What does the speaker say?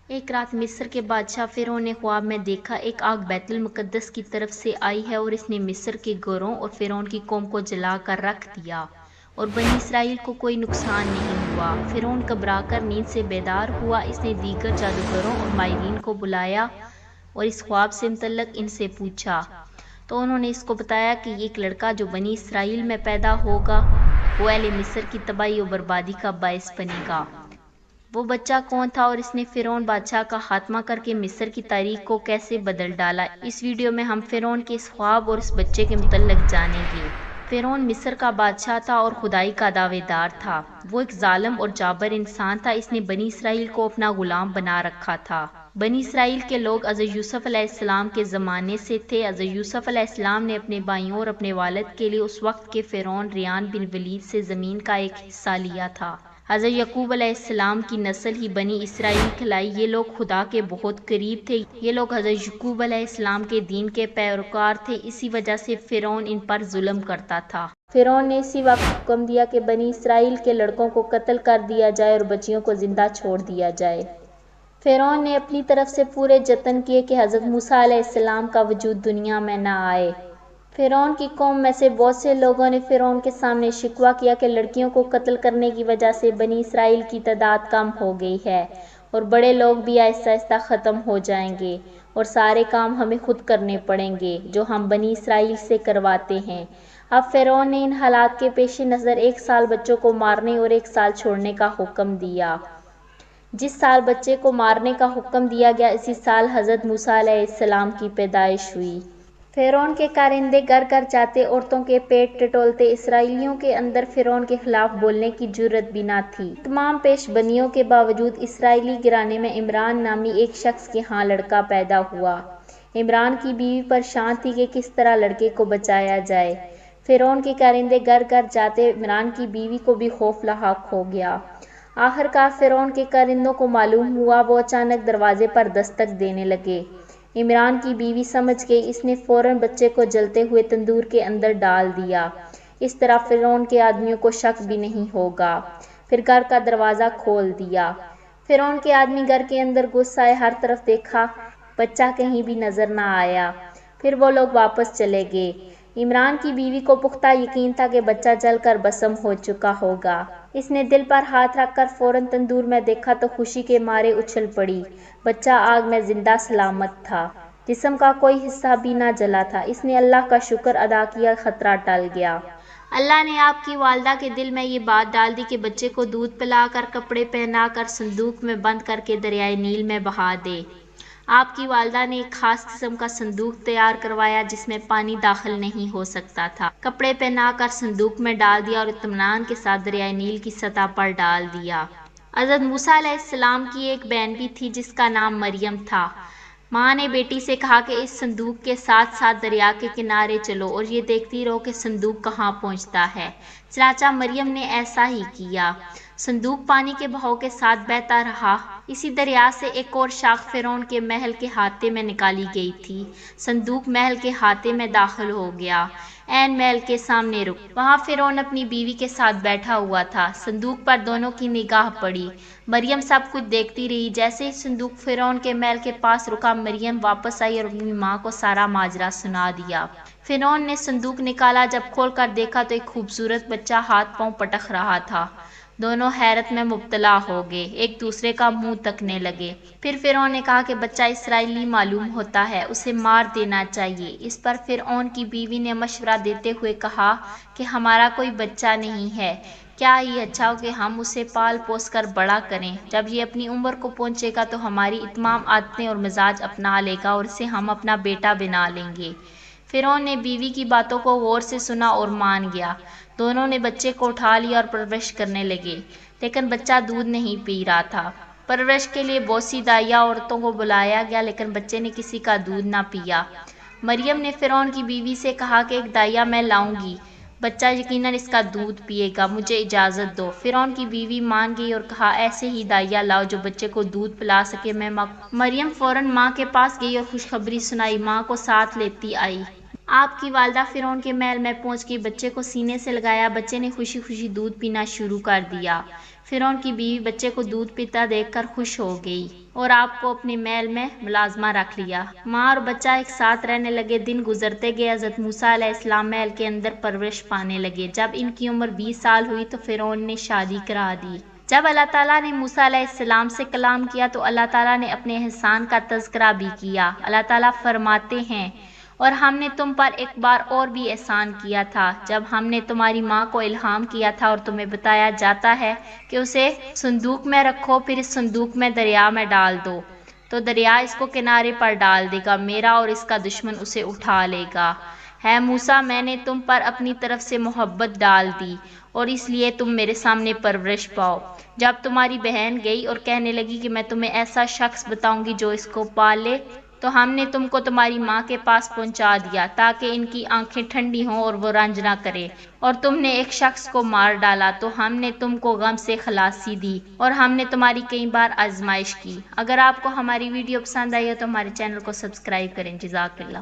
ایک رات مصر کے بادشاہ فرعون نے خواب میں دیکھا ایک آگ بیت المقدس کی طرف سے آئی ہے اور اس نے مصر کے گوروں اور فرعون کی قوم کو جلا کر رکھ دیا اور بنی اسرائیل کو کوئی نقصان نہیں ہوا۔ فرعون گھبرا کر نیند سے بیدار ہوا۔ اس نے دیگر جادوگروں اور ماہرین کو بلایا اور اس خواب سے متعلق ان سے پوچھا، تو انہوں نے اس کو بتایا کہ یہ ایک لڑکا جو بنی اسرائیل میں پیدا ہوگا وہ اہل مصر کی تباہی اور بربادی کا باعث بنے گا۔ وہ بچہ کون تھا اور اس نے فرعون بادشاہ کا خاتمہ کر کے مصر کی تاریخ کو کیسے بدل ڈالا؟ اس ویڈیو میں ہم فرعون کے اس خواب اور اس بچے کے متعلق جانیں گے۔ فرعون مصر کا بادشاہ تھا اور خدائی کا دعوے دار تھا۔ وہ ایک ظالم اور جابر انسان تھا۔ اس نے بنی اسرائیل کو اپنا غلام بنا رکھا تھا۔ بنی اسرائیل کے لوگ حضرت یوسف علیہ السلام کے زمانے سے تھے۔ حضرت یوسف علیہ السلام نے اپنے بھائیوں اور اپنے والد کے لیے اس وقت کے فرعون ریان بن ولید سے زمین کا ایک حصہ لیا تھا۔ حضرت یعقوب علیہ السلام کی نسل ہی بنی اسرائیل کہلائی۔ یہ لوگ خدا کے بہت قریب تھے۔ یہ لوگ حضرت یعقوب علیہ السلام کے دین کے پیروکار تھے۔ اسی وجہ سے فرعون ان پر ظلم کرتا تھا۔ فرعون نے اسی وقت حکم دیا کہ بنی اسرائیل کے لڑکوں کو قتل کر دیا جائے اور بچیوں کو زندہ چھوڑ دیا جائے۔ فرعون نے اپنی طرف سے پورے جتن کیے کہ حضرت موسیٰ علیہ السلام کا وجود دنیا میں نہ آئے۔ فرعون کی قوم میں سے بہت سے لوگوں نے فرعون کے سامنے شکوہ کیا کہ لڑکیوں کو قتل کرنے کی وجہ سے بنی اسرائیل کی تعداد کم ہو گئی ہے اور بڑے لوگ بھی آہستہ آہستہ ختم ہو جائیں گے اور سارے کام ہمیں خود کرنے پڑیں گے جو ہم بنی اسرائیل سے کرواتے ہیں۔ اب فرعون نے ان حالات کے پیش نظر 1 سال بچوں کو مارنے اور 1 سال چھوڑنے کا حکم دیا۔ جس سال بچے کو مارنے کا حکم دیا گیا اسی سال حضرت موسیٰ علیہ السلام کی پیدائش ہوئی۔ فرعون کے کارندے گھر گھر جاتے، عورتوں کے پیٹ ٹٹولتے۔ اسرائیلیوں کے اندر فرعون کے خلاف بولنے کی جرأت بھی نہ تھی۔ تمام پیش بندیوں کے باوجود اسرائیلی گھرانے میں عمران نامی ایک شخص کے ہاں لڑکا پیدا ہوا۔ عمران کی بیوی پریشان تھی کہ کس طرح لڑکے کو بچایا جائے۔ فرعون کے کارندے گھر گھر جاتے، عمران کی بیوی کو بھی خوف لاحق ہو گیا۔ آخرکار فرعون کے کارندوں کو معلوم ہوا، وہ اچانک دروازے پر دستک دینے لگے۔ عمران کی بیوی سمجھ گئی، اس نے فوراً بچے کو جلتے ہوئے تندور کے اندر ڈال دیا۔ اس طرح فرعون کے آدمیوں کو شک بھی نہیں ہوگا۔ پھر گھر کا دروازہ کھول دیا۔ فرعون کے آدمی گھر کے اندر گھس آئے، ہر طرف دیکھا، بچہ کہیں بھی نظر نہ آیا۔ پھر وہ لوگ واپس چلے گئے۔ عمران کی بیوی کو پختہ یقین تھا کہ بچہ جل کر بھسم ہو چکا ہوگا۔ اس نے دل پر ہاتھ رکھ کر فوراً تندور میں دیکھا تو خوشی کے مارے اچھل پڑی۔ بچہ آگ میں زندہ سلامت تھا، جسم کا کوئی حصہ بھی نہ جلا تھا۔ اس نے اللہ کا شکر ادا کیا، خطرہ ٹل گیا۔ اللہ نے آپ کی والدہ کے دل میں یہ بات ڈال دی کہ بچے کو دودھ پلا کر، کپڑے پہنا کر، صندوق میں بند کر کے دریائے نیل میں بہا دے۔ آپ کی والدہ نے ایک خاص قسم کا صندوق تیار کروایا جس میں پانی داخل نہیں ہو سکتا تھا۔ کپڑے پہنا کر صندوق میں ڈال دیا اور اطمینان کے ساتھ دریائے نیل کی سطح پر ڈال دیا۔ حضرت موسیٰ علیہ السلام کی ایک بہن بھی تھی جس کا نام مریم تھا۔ ماں نے بیٹی سے کہا کہ اس صندوق کے ساتھ ساتھ دریا کے کنارے چلو اور یہ دیکھتی رہو کہ صندوق کہاں پہنچتا ہے۔ چنانچہ مریم نے ایسا ہی کیا۔ صندوق پانی کے بہاؤ کے ساتھ بہتا رہا۔ اسی دریا سے ایک اور شاخ فرعون کے محل کے احاطے میں نکالی گئی تھی۔ صندوق محل کے احاطے میں داخل ہو گیا، عین محل کے سامنے رک۔ وہاں فرعون اپنی بیوی کے ساتھ بیٹھا ہوا تھا۔ صندوق پر دونوں کی نگاہ پڑی۔ مریم سب کچھ دیکھتی رہی۔ جیسے ہی صندوق فرعون کے محل کے پاس رکا، مریم واپس آئی اور اپنی ماں کو سارا ماجرا سنا دیا۔ فرعون نے صندوق نکالا، جب کھول کر دیکھا تو ایک خوبصورت بچہ ہاتھ پاؤں پٹک رہا تھا۔ دونوں حیرت میں مبتلا ہو گئے، ایک دوسرے کا منہ تکنے لگے۔ پھر فرعون نے کہا کہ بچہ اسرائیلی معلوم ہوتا ہے، اسے مار دینا چاہیے۔ اس پر فرعون کی بیوی نے مشورہ دیتے ہوئے کہا کہ ہمارا کوئی بچہ نہیں ہے، کیا یہ اچھا ہو کہ ہم اسے پال پوس کر بڑا کریں؟ جب یہ اپنی عمر کو پہنچے گا تو ہماری تمام عادتیں اور مزاج اپنا لے گا اور اسے ہم اپنا بیٹا بنا لیں گے۔ فرعون نے بیوی کی باتوں کو غور سے سنا اور مان گیا۔ دونوں نے بچے کو اٹھا لیا اور پرورش کرنے لگے، لیکن بچہ دودھ نہیں پی رہا تھا۔ پرورش کے لیے بہت سی دائیا عورتوں کو بلایا گیا، لیکن بچے نے کسی کا دودھ نہ پیا۔ مریم نے فرعون کی بیوی سے کہا کہ ایک دائیا میں لاؤں گی، بچہ یقیناً اس کا دودھ پیے گا، مجھے اجازت دو۔ فرعون کی بیوی مان گئی اور کہا ایسے ہی دائیا لاؤ جو بچے کو دودھ پلا سکے، میں مریم فوراً ماں کے پاس گئی اور خوشخبری سنائی، ماں کو ساتھ لیتی آئی۔ آپ کی والدہ فرعون کے محل میں پہنچ گئی، بچے کو سینے سے لگایا، بچے نے خوشی خوشی دودھ پینا شروع کر دیا۔ فرعون کی بیوی بچے کو دودھ پیتا دیکھ کر خوش ہو گئی اور آپ کو اپنے محل میں ملازمہ رکھ لیا۔ ماں اور بچہ ایک ساتھ رہنے لگے۔ دن گزرتے گئے، حضرت موسیٰ علیہ السلام محل کے اندر پرورش پانے لگے۔ جب ان کی عمر 20 سال ہوئی تو فرعون نے شادی کرا دی۔ جب اللہ تعالیٰ نے موسیٰ علیہ السلام سے کلام کیا تو اللہ تعالیٰ نے اپنے احسان کا تذکرہ بھی کیا۔ اللہ تعالیٰ فرماتے ہیں، اور ہم نے تم پر ایک بار اور بھی احسان کیا تھا جب ہم نے تمہاری ماں کو الہام کیا تھا اور تمہیں بتایا جاتا ہے کہ اسے صندوق میں رکھو، پھر اس صندوق میں دریا میں ڈال دو تو دریا اس کو کنارے پر ڈال دے گا، میرا اور اس کا دشمن اسے اٹھا لے گا۔ ہے موسیٰ، میں نے تم پر اپنی طرف سے محبت ڈال دی اور اس لیے تم میرے سامنے پرورش پاؤ۔ جب تمہاری بہن گئی اور کہنے لگی کہ میں تمہیں ایسا شخص بتاؤں گی جو اس کو پالے، تو ہم نے تم کو تمہاری ماں کے پاس پہنچا دیا تاکہ ان کی آنکھیں ٹھنڈی ہوں اور وہ رنج نہ کرے، اور تم نے ایک شخص کو مار ڈالا تو ہم نے تم کو غم سے خلاصی دی اور ہم نے تمہاری کئی بار آزمائش کی۔ اگر آپ کو ہماری ویڈیو پسند آئی ہو تو ہمارے چینل کو سبسکرائب کریں۔ جزاک اللہ۔